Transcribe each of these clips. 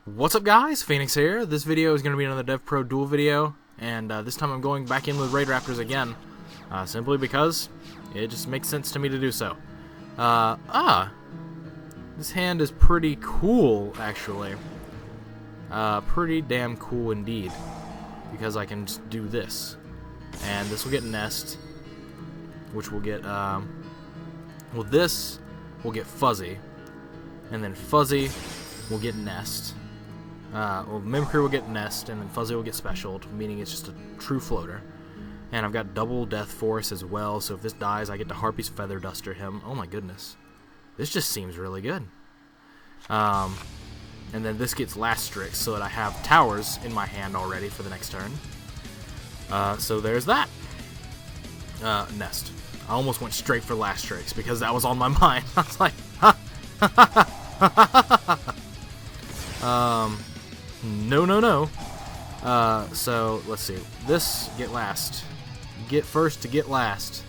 What's up, guys? Phoenix here. This video is going to be another DevPro Duel video, and this time I'm going back in with Raidraptors again, simply because it just makes sense to me to do so. This hand is pretty cool, actually. Pretty damn cool indeed, because I can just do this, and this will get Nest, which will get, well, this will get Fuzzy, and then Fuzzy will get Nest. Well, Mimicry will get Nest, and then Fuzzy will get Specialed, meaning it's just a true floater. And I've got double Death Force as well, so if this dies, I get to Harpy's Feather Duster him. Oh my goodness. This just seems really good. And then this gets Last Strix, so that I have towers in my hand already for the next turn. So there's that. Nest. I almost went straight for Last Strix, because that was on my mind. I was like, No. So let's see. This get last. Get first to get last.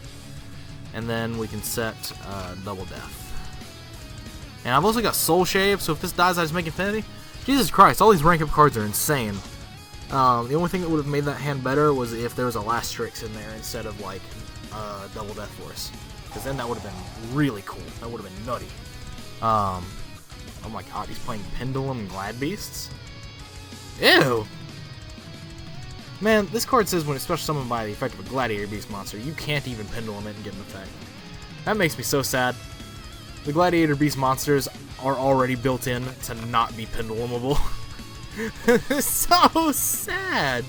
And then we can set double death. And I've also got Soul Shave, so if this dies I just make Infinity. Jesus Christ, all these rank up cards are insane. The only thing that would have made that hand better was if there was a Last Strix in there instead of like double Death Force. Because then that would have been really cool. That would have been nutty. Oh my god, he's playing Pendulum and Glad Beasts? Ew! Man, this card says when it's special summoned by the effect of a Gladiator Beast monster, you can't even Pendulum it and get an effect. That makes me so sad. The Gladiator Beast monsters are already built in to not be Pendulumable. It's so sad!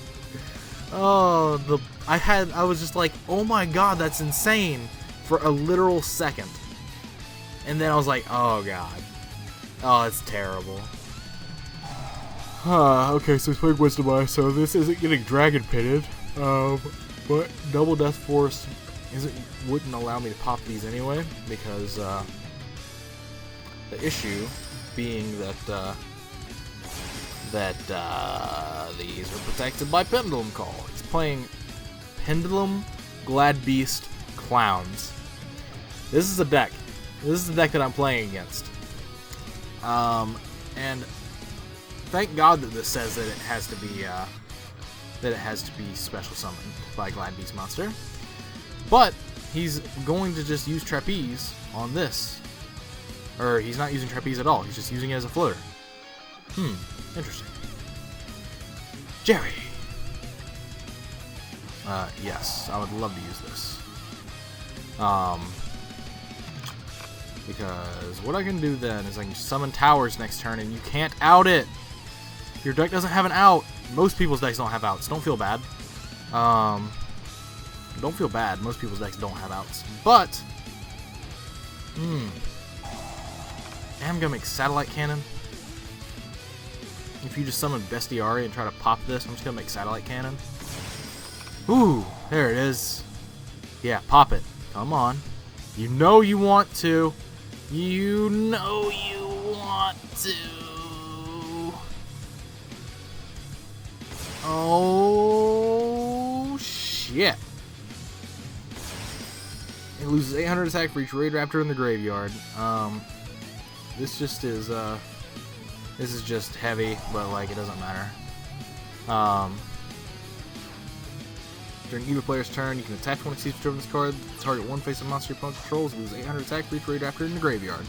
Oh, I was just like, oh my god, that's insane! For a literal second. And then I was like, oh god. Oh, it's terrible. Okay, so he's playing Wisdom Eye, so this isn't getting Dragon Pitted. But Double Death Force wouldn't allow me to pop these anyway, because the issue being that these are protected by Pendulum Call. He's playing Pendulum, Glad Beast, Clowns. This is a deck. This is the deck that I'm playing against. And thank God that this says that it has to be special summoned by Glad Beast monster. But he's going to just use Trapeze on this. Or he's not using Trapeze at all, he's just using it as a floater. Interesting. Jerry. Yes, I would love to use this. Because what I can do then is I can summon towers next turn and you can't out it. Your deck doesn't have an out. Most people's decks don't have outs. Don't feel bad. Don't feel bad. Most people's decks don't have outs. But, I'm gonna make Satellite Cannon. If you just summon Bestiari and try to pop this, I'm just gonna make Satellite Cannon. Ooh, there it is. Yeah, pop it. Come on. You know you want to. You know you want to. Oh, shit. It loses 800 attack for each Raidraptor in the graveyard. This just is, this is just heavy, but, like, it doesn't matter. During either player's turn, you can attach one of these from this card, target one face of monster your opponent controls, lose 800 attack for each Raidraptor in the graveyard.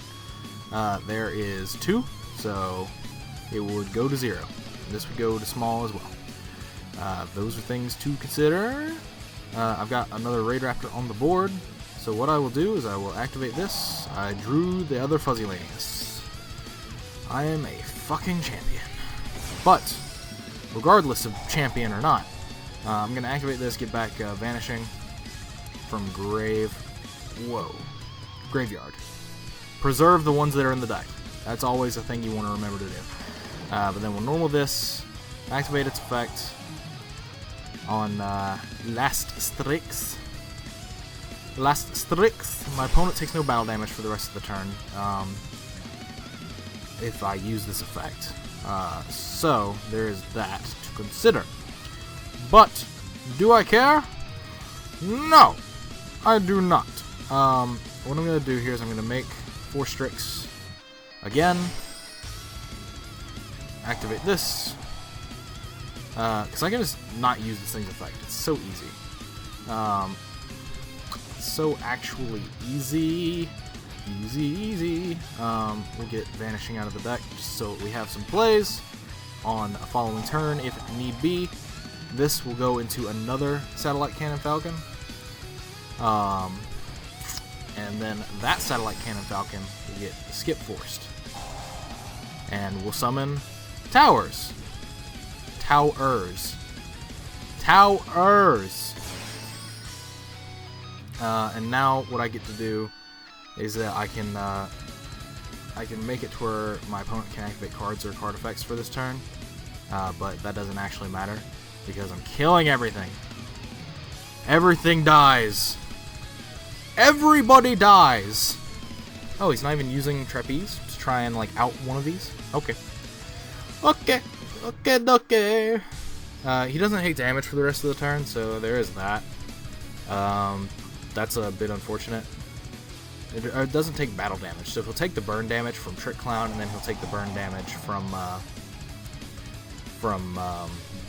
There is 2, so it would go to 0. And this would go to small as well. Those are things to consider. I've got another Raidraptor on the board, so what I will do is I will activate this. I drew the other Fuzzylanius. I am a fucking champion. But, regardless of champion or not, I'm going to activate this, get back Vanishing from Graveyard. Preserve the ones that are in the deck. That's always a thing you want to remember to do. But then we'll normal this, activate its effect on Last Strix. Last Strix. My opponent takes no battle damage for the rest of the turn if I use this effect. So, there is that to consider. But, do I care? No! I do not. What I'm going to do here is I'm going to make 4 Strix again. activate this. Because I can just not use this thing's effect. It's so easy. So actually easy. Easy. We get Vanishing out of the deck just so we have some plays on a following turn if need be. This will go into another Satellite Cannon Falcon. And then that Satellite Cannon Falcon will get skip forced. And we'll summon Towers. And now what I get to do is that I can make it to where my opponent can activate cards or card effects for this turn, but that doesn't actually matter because I'm killing everything. Everything dies. Everybody dies. Oh, he's not even using Trapeze to try and like out one of these. Okay. He doesn't take damage for the rest of the turn, so there is that. That's a bit unfortunate. It doesn't take battle damage, so he'll take the burn damage from Trick Clown, and then he'll take the burn damage from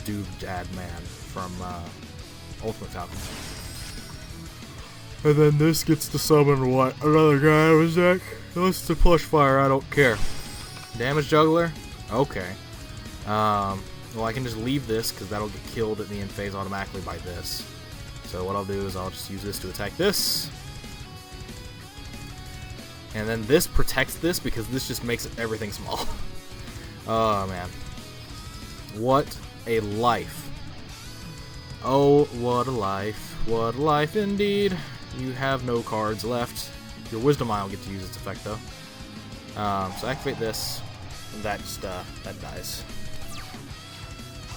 Doodad Man from Ultimate Falcon. And then this gets to summon what? Another guy out of his deck? Let's to Plush Fire, I don't care. Damage Juggler? Okay. Well, I can just leave this because that'll get killed at the end phase automatically by this. So what I'll do is I'll just use this to attack this. And then this protects this because this just makes everything small. Oh, man. What a life. Oh, what a life. What a life indeed. You have no cards left. Your Wisdom Eye will get to use its effect, though. So activate this. And that just, that dies.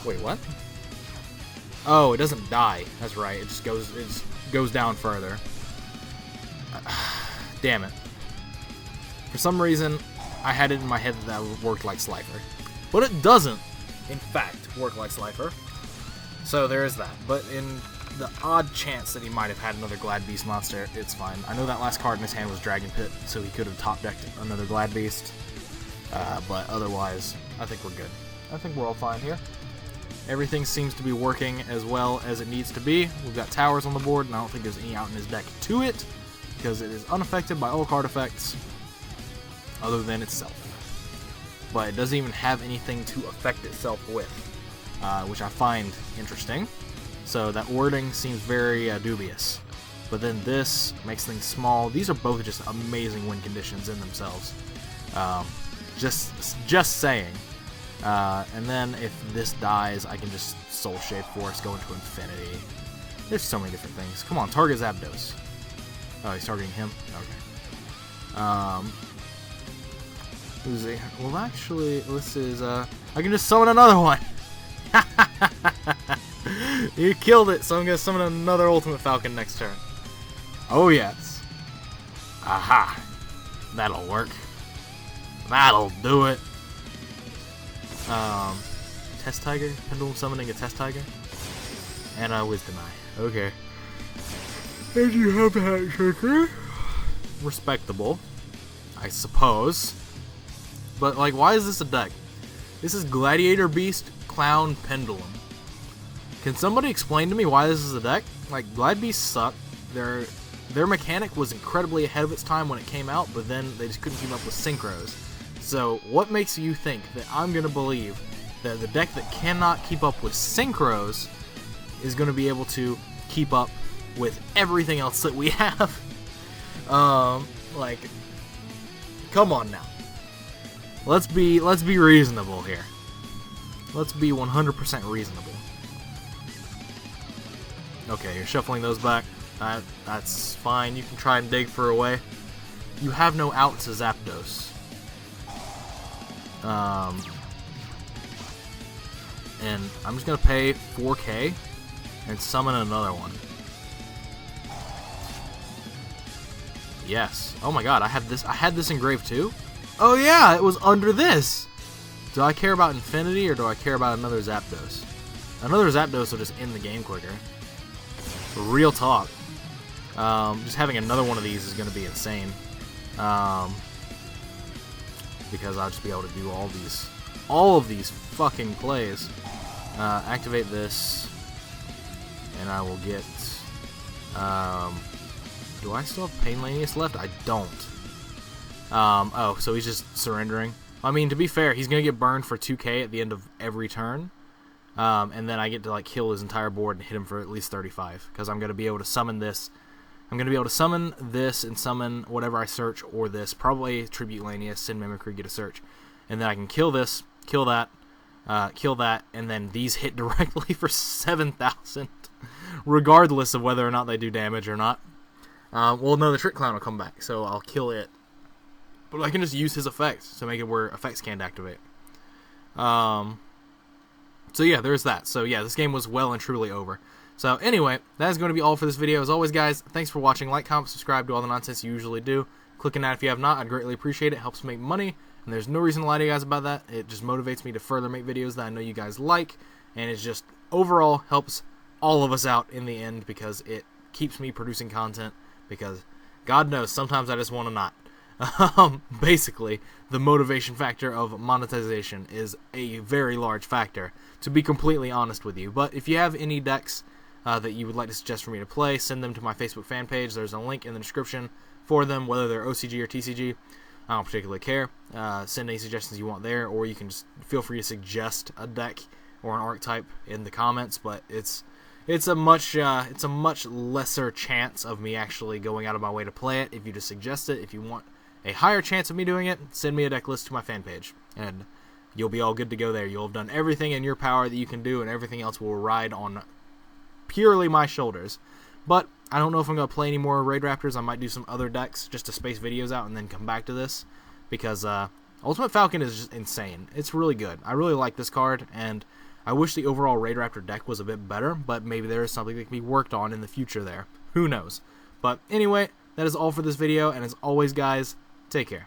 Wait, what? Oh, it doesn't die. That's right. It just goes down further. Damn it. For some reason, I had it in my head that that worked like Slifer. But it doesn't, in fact, work like Slifer. So there is that. But in the odd chance that he might have had another Glad Beast monster, it's fine. I know that last card in his hand was Dragon Pit, so he could have top-decked another Glad Beast. But otherwise, I think we're good. I think we're all fine here. Everything seems to be working as well as it needs to be. We've got Towers on the board, and I don't think there's any out in his deck to it, because it is unaffected by all card effects other than itself. But it doesn't even have anything to affect itself with, which I find interesting. So that wording seems very dubious. But then this makes things small. These are both just amazing win conditions in themselves. Just saying. And then if this dies, I can just Soul Shape Force, go into infinity. There's so many different things. Come on, target Zapdos. Oh, he's targeting him? Okay. Who's he? Well, actually, this is, I can just summon another one! You killed it, so I'm gonna summon another Ultimate Falcon next turn. Oh, yes. Aha! That'll work. That'll do it. Test Tiger? Pendulum summoning a Test Tiger? And a Wisdom Eye. Okay. And you have that trigger. Respectable, I suppose. But, like, why is this a deck? This is Gladiator Beast, Clown, Pendulum. Can somebody explain to me why this is a deck? Like, Glad Beasts suck. Their mechanic was incredibly ahead of its time when it came out, but then they just couldn't keep up with Synchros. So, what makes you think that I'm going to believe that the deck that cannot keep up with Synchros is going to be able to keep up with everything else that we have? Like, come on now. Let's be reasonable here. Let's be 100% reasonable. Okay, you're shuffling those back. That's fine. You can try and dig for a way. You have no out to Zapdos. And I'm just gonna pay 4K and summon another one. Yes. Oh my god, I had this engraved too? Oh yeah, it was under this! Do I care about Infinity or do I care about another Zapdos? Another Zapdos will just end the game quicker. Real talk. Just having another one of these is gonna be insane. Because I'll just be able to do all these all of these fucking plays. Activate this, and I will get... do I still have Painlanius left? I don't. Oh, so he's just surrendering. I mean, to be fair, he's going to get burned for 2k at the end of every turn. And then I get to like kill his entire board and hit him for at least 35. Because I'm going to be able to summon this. I'm going to be able to summon this and summon whatever I search or this. Probably Tribute Lanius, send Mimicry, get a search. And then I can kill this, kill that, and then these hit directly for 7,000. Regardless of whether or not they do damage or not. Well, no, the Trick Clown will come back, so I'll kill it. But I can just use his effects to make it where effects can't activate. So yeah, there's that. So yeah, this game was well and truly over. So anyway, that is going to be all for this video. As always, guys, thanks for watching. Like, comment, subscribe, do all the nonsense you usually do. Clicking that if you have not, I'd greatly appreciate it. It helps make money, and there's no reason to lie to you guys about that. It just motivates me to further make videos that I know you guys like, and it just overall helps all of us out in the end because it keeps me producing content, because God knows sometimes I just want to not. Basically, the motivation factor of monetization is a very large factor, to be completely honest with you. But if you have any decks that you would like to suggest for me to play, send them to my Facebook fan page. There's a link in the description for them, whether they're OCG or TCG. I don't particularly care. Send any suggestions you want there, or you can just feel free to suggest a deck or an archetype in the comments. But it's a much lesser chance of me actually going out of my way to play it if you just suggest it. If you want a higher chance of me doing it, send me a deck list to my fan page, and you'll be all good to go there. You'll have done everything in your power that you can do, and everything else will ride on purely my shoulders. But I don't know if I'm going to play any more Raidraptors. I might do some other decks just to space videos out and then come back to this, because Ultimate Falcon is just insane. It's really good. I really like this card, and I wish the overall Raidraptor deck was a bit better, but maybe there is something that can be worked on in the future there. Who knows? But anyway, that is all for this video, and as always, guys, take care.